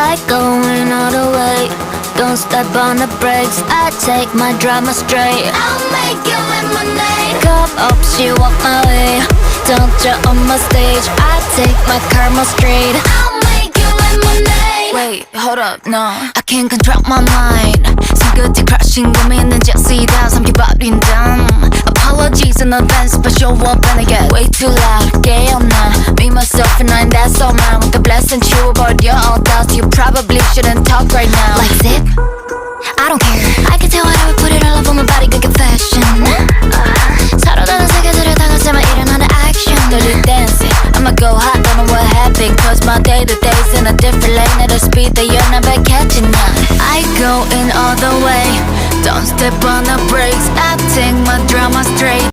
I go in all the way, don't step on the brakes. I take my drama straight. I'll make you lemonade. Cup up, she walk my way. Don't you on my stage. I take my karma straight. I'll make you lemonade. Wait, hold up, no, I can't control my mind. 손끝이 crashing 고민은 jet시다 삼켜버린 damn. Apologies in advance, but show up and I get way too loud. 깨어 난 me, myself and I, that's all mine. With the blessing true about your all doubts, you probably shouldn't talk right now. Like zip, I don't care. I can tell whatever, put it all up on my body, good confession. 서로 다른 세계들을 다 가지마 일어나는 action. Dirty dancing, I'ma go hot, don't know what happened. Cause my day to day's in a different lane at a speed that you're never catching up. I go in all the way, don't step on the brakes. I take my drama straight.